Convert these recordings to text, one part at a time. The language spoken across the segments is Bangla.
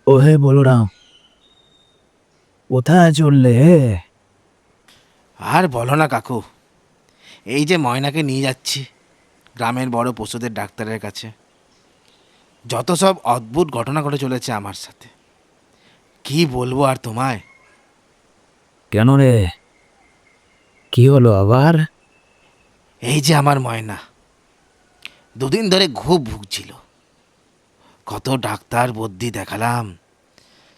ও হে বলরাম, কোথায় চললে হে? আর বলো না কাকু, এই যে ময়নাকে নিয়ে যাচ্ছি গ্রামের বড় পশুদের ডাক্তারের কাছে। যত সব অদ্ভুত ঘটনা ঘটে চলেছে আমার সাথে, কি বলবো আর তোমায়। কেন রে, কি হলো আবার? এই যে আমার ময়না দুদিন ধরে খুব ভুগছিল। কত ডাক্তার বুদ্ধি দেখালাম,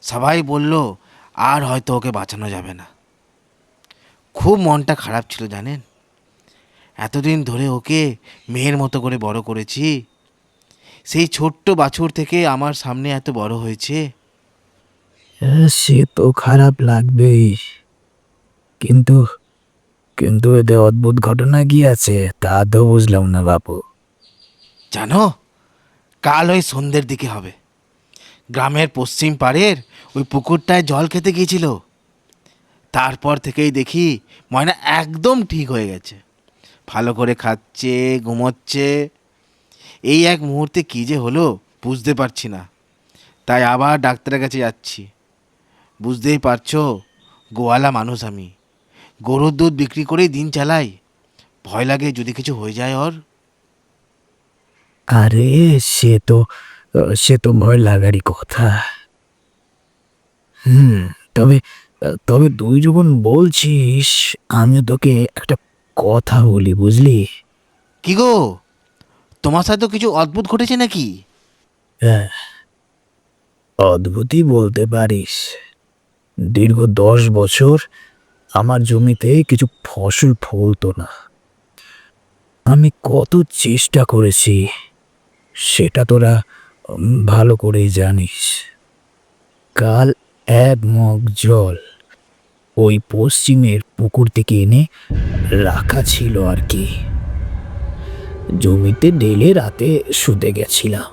সবাই বলল আর হয়তো ওকে বাঁচানো যাবে না। খুব মনটা খারাপ ছিল জানেন। এতদিন ধরে ওকে মেয়ের মতো করে বড় করেছি, সেই ছোট্ট বাছুর থেকে আমার সামনে এত বড় হয়েছে। সে তো খারাপ লাগবেই, কিন্তু কিন্তু এতে অদ্ভুত ঘটনা কি আছে তা তো বুঝলাম না বাপু। জানো, কাল ওই সন্ধ্যের দিকে হবে, গ্রামের পশ্চিম পাড়ের ওই পুকুরটায় জল খেতে গিয়েছিল। তারপর থেকেই দেখি ময়না একদম ঠিক হয়ে গেছে, ভালো করে খাচ্ছে, ঘুমোচ্ছে। এই এক মুহূর্তে কী যে হলো বুঝতে পারছি না, তাই আবার ডাক্তারের কাছে যাচ্ছি। বুঝতেই পারছো, গোয়ালা মানুষ আমি, গরুর দুধ বিক্রি করেই দিন চালাই। ভয় লাগে যদি কিছু হয়ে যায় ওর। আরে, সে তো সে তো ভয় লাগারই কথা। হুম, তবে তবে তুই যখন বলছিস, আমি তোকে একটা কথা বলি, বুঝলি? কি গো, তোমার সাথে কিছু অদ্ভুত ঘটেছে নাকি? হ্যাঁ, অদ্ভুতই বলতে পারিস। দীর্ঘ 10 বছর আমার জমিতে কিছু ফসল ফলতো না। আমি কত চেষ্টা করেছি সেটা তোরা ভালো করেই জানিস। কাল এক মগ জল ওই পশ্চিমের পুকুর থেকে এনে রাখা ছিল আর কি। জমিতে ঢেলে রাতে শুতে গেছিলাম।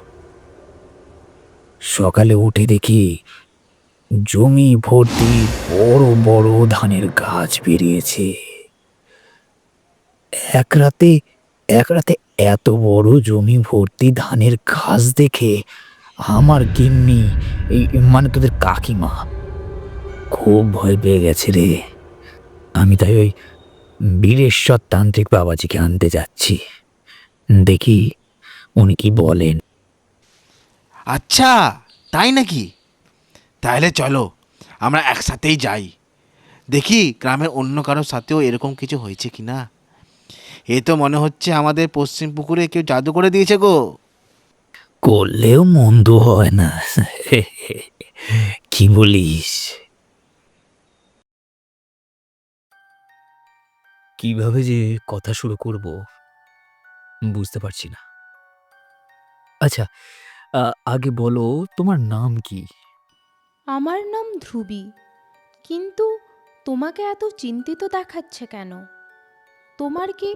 সকালে উঠে দেখি জমি ভর্তি বড় বড় ধানের গাছ বেরিয়েছে। এক রাতে এক রাতে এত বড় জমি ভর্তি ধানের গাছ দেখে আমার গিন্নি, এই মানে তোদের কাকিমা, খুব ভয় পেয়ে গেছে রে। আমি তাই ওই বীরেশ্বর তান্ত্রিক বাবাজিকে আনতে যাচ্ছি, দেখি উনি কি বলেন। আচ্ছা, তাই নাকি? তাহলে চলো আমরা একসাথেই যাই, দেখি গ্রামের অন্য কারোর সাথেও এরকম কিছু হয়েছে কি না। এ তো মনে হচ্ছে আমাদের পশ্চিম পুকুরে কেউ জাদু করে দিয়েছে গো। করলেও মন্দ হয় না। কি বলিস? কিভাবে যে কথা শুরু করব বুঝতে পারছি না। আচ্ছা, আ আগে বলো তোমার নাম কি? আমার নাম ধ্রুবী, কিন্তু তোমাকে এত চিন্তিত দেখাচ্ছে কেন? তোমার কি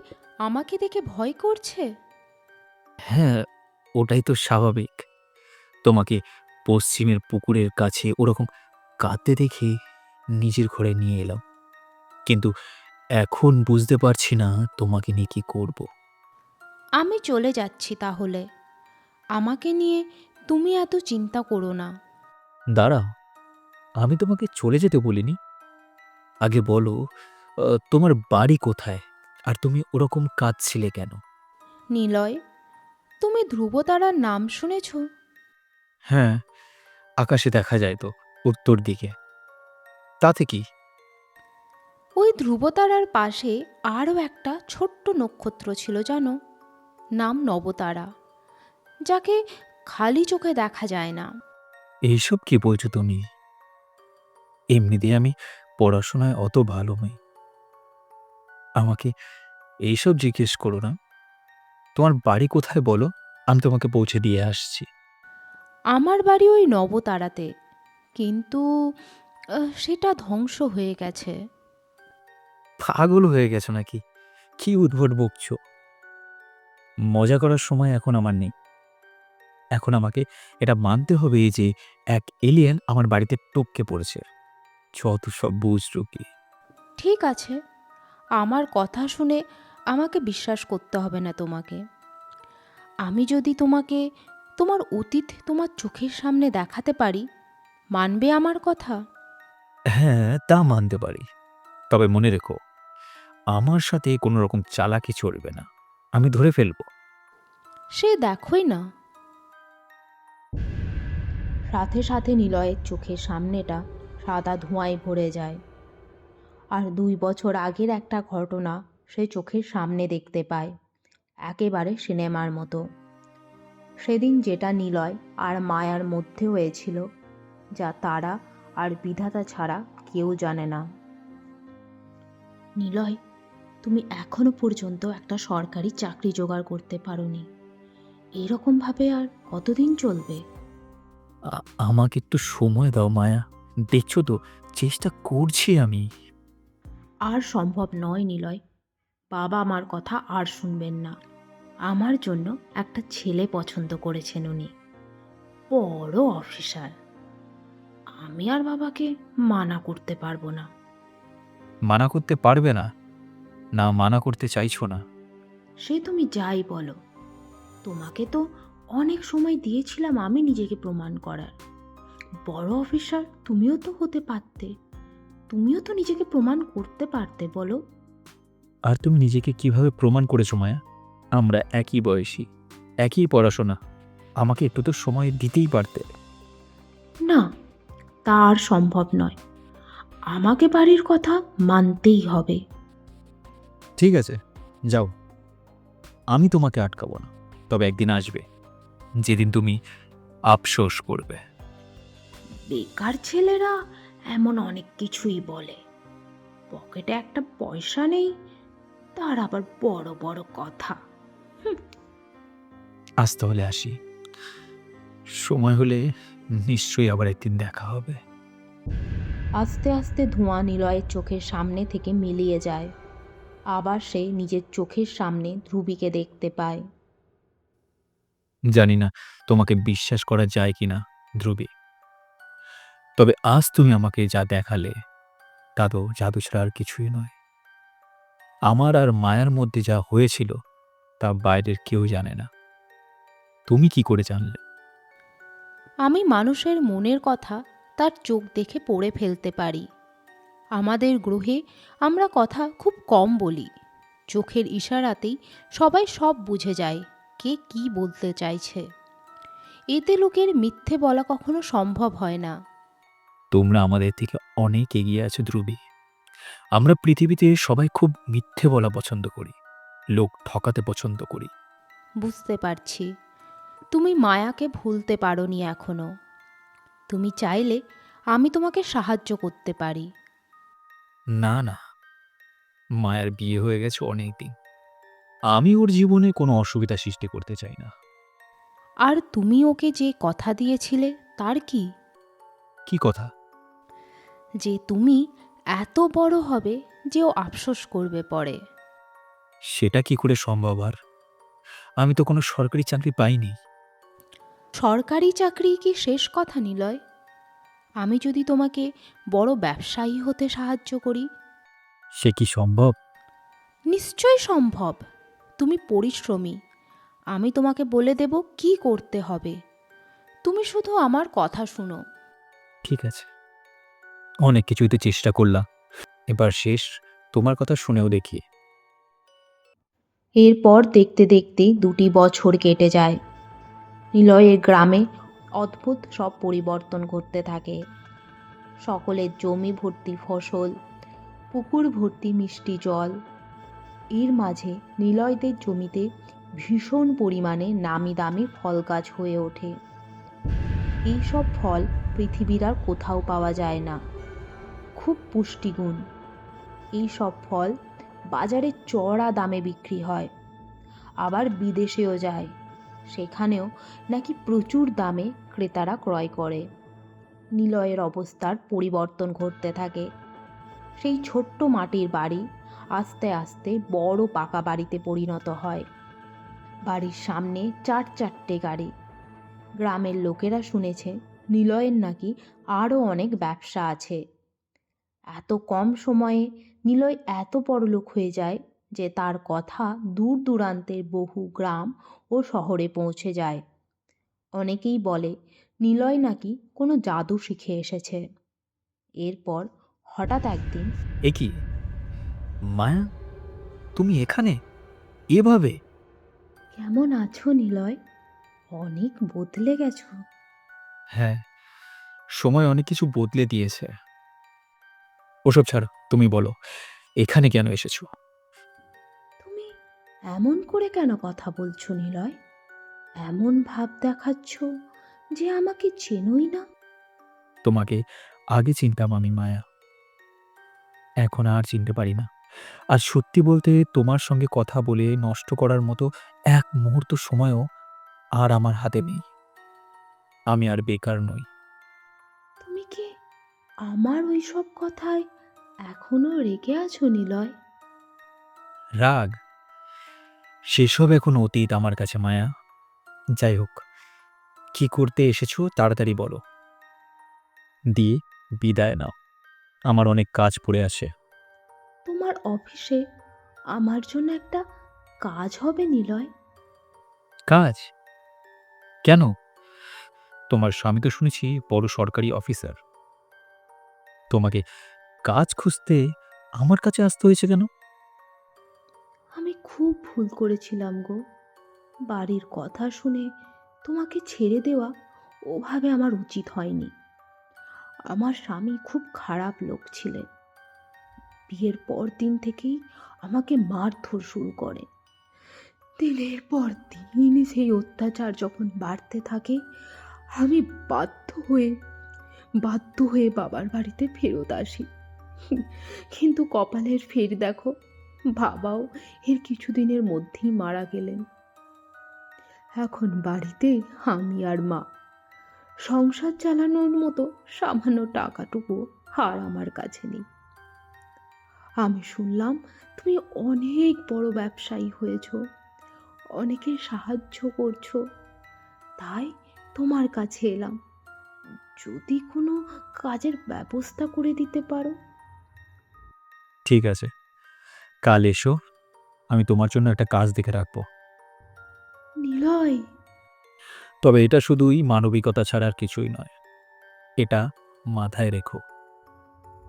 আমাকে দেখে ভয় করছে? হ্যাঁ, ওটাই তো স্বাভাবিক। তোমাকে পশ্চিমের পুকুরের কাছে ওরকম কাঁদতে দেখে নিজের ঘরে নিয়ে এলাম। কিন্তু এখন বুঝতে পারছি না তোমাকে নিয়ে কি করব। আমি চলে যাচ্ছি তাহলে। আমাকে নিয়ে তুমি এত চিন্তা করো না। দাঁড়াও, আমি তোমাকে চলে যেতে বলিনি। আগে বলো, তোমার বাড়ি কোথায়? আর তুমি ওরকম কাঁদছিলে কেন? নিলয়, তুমি ধ্রুবতারার নাম শুনেছ? হ্যাঁ, আকাশে দেখা যায় তো উত্তর দিকে। তাতে কি? ওই ধ্রুবতারার পাশে আরও একটা ছোট্ট নক্ষত্র ছিল জানো, নাম নবতারা, যাকে খালি চোখে দেখা যায় না। এইসব কি বলছো তুমি? এমনিতেই আমি পড়াশোনায় অত ভালো নই। আমাকে এইসব জিজ্ঞেস করো না। তোমার বাড়ি কোথায় বলো, আমি তোমাকে পৌঁছে দিয়ে আসছি। আমার বাড়ি ওই নবতারাতে, কিন্তু সেটা ধ্বংস হয়ে গেছে। পাগল হয়ে গেছো নাকি? কি উদ্ভট বকছো? মজা করার সময় এখন আমার নেই। এখন আমাকে এটা মানতে হবে যে এক এলিয়েন আমার বাড়িতে টপকে পড়েছে। যত সব বুজরুকি। ঠিক আছে, আমার কথা শুনে আমাকে বিশ্বাস করতে হবে না তোমাকে। আমি যদি তোমাকে তোমার অতীত তোমার চোখের সামনে দেখাতে পারি, মানবে আমার কথা? হ্যাঁ, তা মানতে পারি। তবে মনে রেখো, আমার সাথে কোনো রকম চালাকি চলবে না। আমি ধরে ফেলব। সে দেখোই না। সাথে সাথে নিলয়ের চোখের সামনেটা সাদা ধোঁয়ায় ভরে যায়। আর 2 বছর আগের একটা ঘটনা সে চোখের সামনে দেখতে পায়, একেবারে সিনেমার মতো। সেদিন যেটা নিলয় আর মায়ার মধ্যে হয়েছিল, যা তারা আর বিধাতা ছাড়া কেউ জানে না। নিলয়, তুমি এখনো পর্যন্ত একটা সরকারি চাকরি জোগাড় করতে পারোনি। এরকমভাবে আর কতদিন চলবে? আমাকে একটু সময় দাও মায়া। দেখছো তো, চেষ্টা করছি আমি। আর সম্ভব নয় নিলয়। বাবা আমার কথা আর শুনবেন না। আমার জন্য একটা ছেলে পছন্দ করেছেন উনি, বড় অফিসার। আমি আর বাবাকে মানা করতে পারবো না। মানা করতে পারবে না? না, মানা করতে চাইছো না? সে তুমি যাই বলো, তোমাকে তো অনেক সময় দিয়েছিলাম আমি নিজেকে প্রমাণ করার। বড় অফিসার তুমিও তো হতে পারতে, তুমিও তো নিজেকে প্রমাণ করতে পারতে, বলো। আর তুমি নিজেকে কিভাবে প্রমাণ করেছো মায়া? আমরা একই বয়সী, একই পড়াশোনা। আমাকে একটু তো সময় দিতেই পারতে। না, তা আর সম্ভব নয়। আমাকে বাড়ির কথা মানতেই হবে। ঠিক আছে, যাও। আমি তোমাকে আটকাবো না। তবে একদিন আসবে যেদিন তুমি আফসোস করবে। বেকার ছেলেরা এমন অনেক কিছুই বলে। পকেটে একটা পয়সা নেই, তার আবার বড় বড় কথা। আজ তাহলে আসি। সময় হলে নিশ্চয়ই আবার একদিন দেখা হবে। আস্তে আস্তে ধোঁয়া নিলয়ের চোখের সামনে থেকে মিলিয়ে যায়। আবার সে নিজের চোখের সামনে ধ্রুবীকে দেখতে পায়। জানি না তোমাকে বিশ্বাস করা যায় কিনা ধ্রুবী, তবে আজ তুমি আমাকে যা দেখালে তা তো জাদু ছাড়া আর কিছুই নয়। আমার আর মায়ার মধ্যে যা হয়েছিল তা বাইরের কেউ জানে না। তুমি কি করে জানলে? আমি মানুষের মনের কথা তার চোখ দেখে পড়ে ফেলতে পারি। আমাদের গ্রহে আমরা কথা খুব কম বলি। চোখের ইশারাতেই সবাই সব বুঝে যায় কে কি বলতে চাইছে। এতে লোকের মিথ্যে বলা কখনো সম্ভব হয় না। তোমরা আমাদের থেকে অনেক এগিয়ে আছো ধ্রুবী। আমরা পৃথিবীতে সবাই খুব মিথ্যে বলা পছন্দ করি, লোক ঠকাতে পছন্দ করি। বুঝতে পারছি, তুমি মায়াকে ভুলতে পারোনি এখনো। তুমি চাইলে আমি তোমাকে সাহায্য করতে পারি। না না, মায়ের বিয়ে হয়ে গেছে অনেক দিন। আমি ওর জীবনে কোনো অসুবিধা সৃষ্টি করতে চাই না। আর তুমি ওকে যে কথা দিয়েছিলে তার কি? কি কথা? যে তুমি এত বড় হবে যে ও আফসোস করবে পরে। সেটা কি করে সম্ভব? আর আমি তো কোনো সরকারি চাকরি পাইনি। সরকারি চাকরি কি শেষ কথা নিলয়? আমি যদি তোমাকে বড় ব্যবসায়ী হতে সাহায্য করি? সে কি সম্ভব? নিশ্চয়ই সম্ভব। তুমি পরিশ্রমী, আমি তোমাকে বলে দেব কি করতে হবে। তুমি শুধু আমার কথা শুনো। ঠিক আছে, অনেক কিছুই তো চেষ্টা করলাম, এবার শেষ। তোমার কথা শুনেও দেখি। এরপর দেখতে দেখতে 2 বছর কেটে যায়। নিলয়ের গ্রামে অদ্ভুত সব পরিবর্তন ঘটতে থাকে। সকলের জমি ভর্তি ফসল, পুকুর ভর্তি মিষ্টি জল। এর মাঝে নিলয়দের জমিতে ভীষণ পরিমাণে নামি দামি ফল গাছ হয়ে ওঠে। এইসব ফল পৃথিবীর আর কোথাও পাওয়া যায় না, খুব পুষ্টিগুণ। এই সব ফল বাজারে চড়া দামে বিক্রি হয়, আবার বিদেশেও যায়। সেখানেও নাকি প্রচুর দামে ক্রেতারা ক্রয় করে। নিলয়ের অবস্থার পরিবর্তন ঘটতে থাকে। সেই ছোট্ট মাটির বাড়ি আস্তে আস্তে বড় পাকা বাড়িতে পরিণত হয়। বাড়ির সামনে 4-4টে গাড়ি। গ্রামের লোকেরা শুনেছে নিলয়ের নাকি আরও অনেক ব্যবসা আছে। এত কম সময়ে নিলয় এত বড়লোক হয়ে যায় যে তার কথা দূর দূরান্তের বহু গ্রাম ও শহরে পৌঁছে যায়। অনেকেই বলে নিলয় নাকি কোনো জাদু শিখে এসেছে। এরপর হঠাৎ একদিন, এ কি মায়া, তুমি এখানে এভাবে? কেমন আছো নিলয়? অনেক বদলে গেছো। হ্যাঁ, সময় অনেক কিছু বদলে দিয়েছে। ওসব ছাড়ো, তুমি বলো এখানে কেন এসেছো? তুমি এমন করে কেন কথা বলছো নিলয়? এমন ভাব দেখাচ্ছ যে আমাকে চেনোই না। তোমাকে আগে চিনতাম আমি মায়া, এখন আর চিনতে পারি না। আর সত্যি বলতে তোমার সঙ্গে কথা বলে নষ্ট করার মতো এক মুহূর্ত সময়ও আর আমার হাতে নেই। আমি আর বেকার নই। তুমি কি আমার ওই সব কথায় এখনো রেগে আছো নিলয়? রাগ সেসব এখন অতীত আমার কাছে মায়া। যাই হোক, কি করতে এসেছো তাড়াতাড়ি বলো, দিয়ে বিদায় নাও। আমার অনেক কাজ পড়ে আছে। তোমার অফিসে আমার জন্য একটা কাজ হবে নিলয়। কাজ? কেন? তোমার স্বামী তো শুনেছি বড় সরকারি অফিসার। তোমাকে কাজ খুঁজতে আমার কাছে আসতে হয়েছে কেন? আমি খুব ভুল করেছিলাম গো। বাড়ির কথা শুনে তোমাকে ছেড়ে দেওয়া ওভাবে আমার উচিত হয়নি। আমার স্বামী খুব খারাপ লোক ছিলেন। বিয়ের পর দিন থেকেই আমাকে মারধর শুরু করে। দিনের পর দিন সেই অত্যাচার যখন বাড়তে থাকে, আমি বাধ্য হয়ে বাবার বাড়িতে ফেরত আসি। কিন্তু কপালের ফের দেখো, বাবাও এর কিছুদিনের মধ্যেই মারা গেলেন। এখন বাড়িতে আমি আর মা। সংসার চালানোর মতো সামান্য টাকাটুকু আর আমার কাছে নেই। আমি শুনলাম তুমি অনেক বড় ব্যবসায়ী হয়েছো, অনেকের সাহায্য করছো, তাই তোমার কাছে এলাম। যদি কোনো কাজের ব্যবস্থা করে দিতে পারো। ঠিক আছে, কাল এসো, আমি তোমার জন্য একটা কাজ দেখে রাখবো। নিলয়, তবে এটা শুধুই মানবিকতা ছাড়া আর কিছুই নয়, এটা মাথায় রেখো।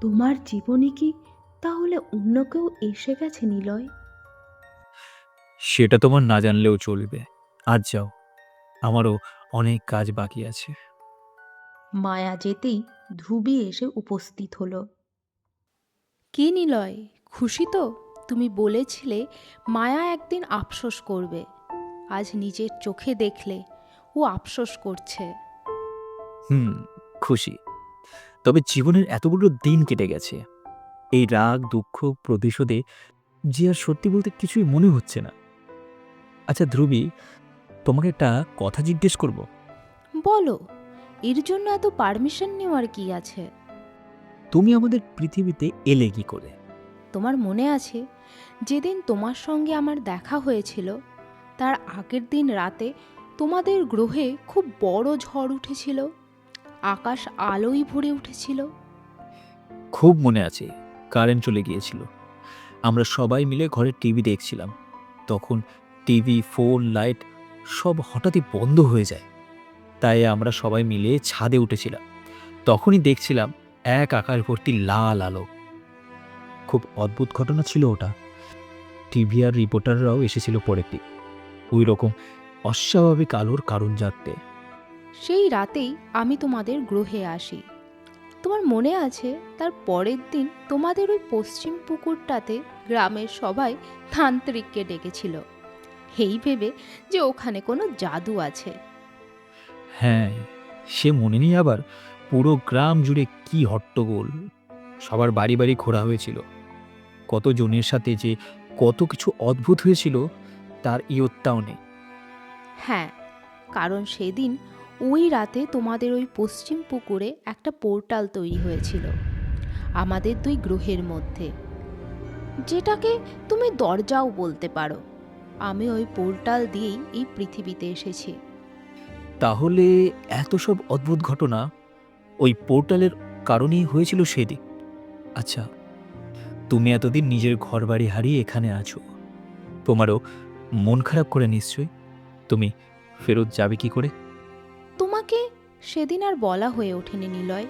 তোমার জীবনে কি তাহলে অন্য কেউ এসে গেছে নিলয়? সেটা তোমার না জানলেও চলবে। আজ যাও, আমারও অনেক কাজ বাকি আছে। মায়া যেতেই ধ্রুবী এসে উপস্থিত হলো। কি নিলয়, খুশি তো? তুমি বলেছিলে মায়া একদিন আফসোস করবে। আজ নিজের চোখে দেখলে ও আফসোস করছে। হুম, খুশি। তবে জীবনের এতগুলো দিন কেটে গেছে, এই রাগ দুঃখ প্রতিশোধে যে আর সত্যি বলতে কিছুই মনে হচ্ছে না। আচ্ছা ধ্রুবী, তোমাকে একটা কথা জিজ্ঞেস করব। বলো, এর জন্য এত পারমিশন নেওয়ার কি আছে? তুমি আমাদের পৃথিবীতে এলে কি করে? তোমার মনে আছে যেদিন তোমার সঙ্গে আমার দেখা হয়েছিল, তার আগের দিন রাতে তোমাদের গ্রহে খুব বড় ঝড় উঠেছিল, আকাশ আলোয় ভরে উঠেছিল। খুব মনে আছে, কারেন্ট চলে গিয়েছিল। আমরা সবাই মিলে ঘরে টিভি দেখছিলাম। তখন টিভি, ফোন, লাইট সব হঠাৎই বন্ধ হয়ে যায়। তাই আমরা সবাই মিলে ছাদে উঠেছিলাম। তখনই দেখছিলাম এক আকাশ ভর্তি লাল আলো। খুব অদ্ভুত ঘটনা ছিল ওটা। টিভি আর রিপোর্টাররাও এসেছিল পরের দিন ওই রকম অস্বাভাবিক আলোর কারণ জানতে। সেই রাতেই আমি তোমাদের গ্রহে আসি। তোমার মনে আছে তার পরের দিন তোমাদের ওই পশ্চিম পুকুরটাতে গ্রামের সবাই তান্ত্রিককে ডেকেছিল, এই ভেবে যে ওখানে কোনো জাদু আছে। হ্যাঁ, সে মনে নেই আবার? পুরো গ্রাম জুড়ে কি হট্টগোল! সবার বাড়ি বাড়ি ঘোরা হয়েছিল। কত জনের সাথে যে কত কিছু অদ্ভুত হয়েছিল তার ইয়ত্তাও নেই। হ্যাঁ, কারণ সেদিন ওই রাতে তোমাদের ওই পশ্চিম পুকুরে একটা পোর্টাল তৈরি হয়েছিল আমাদের দুই গ্রহের মধ্যে, যেটাকে তুমি দরজাও বলতে পারো। আমি ওই পোর্টাল দিয়েই এই পৃথিবীতে এসেছি। তাহলে এত সব অদ্ভুত ঘটনা ওই পোর্টালের কারণেই হয়েছিল সেদিন। আচ্ছা, তুমি এতদিন নিজের ঘরবাড়ি হারিয়ে এখানে আছো, তোমারও মন খারাপ করে নিশ্চয়ই। তুমি ফেরত যাবে কি করে? তোমাকে সেদিন আর বলা হয়ে ওঠেনি নিলয়।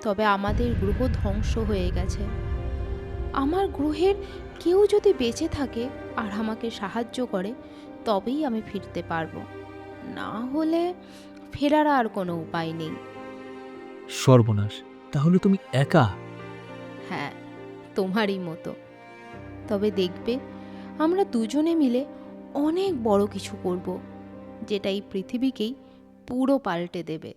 তবে আমাদের গ্রহ ধ্বংস হয়ে গেছে। আমার গ্রহের কেউ যদি বেঁচে থাকে আর আমাকে সাহায্য করে, তবেই আমি ফিরতে পারবো। না হলে ফেরার আর কোনো উপায় নেই। সর্বনাশ, তাহলে তুমি একা? হ্যাঁ, তোমারই মতো। তবে দেখবে, আমরা দুজনে মিলে অনেক বড় কিছু করব, যেটা এই পৃথিবীকেই পুরো পাল্টে দেবে।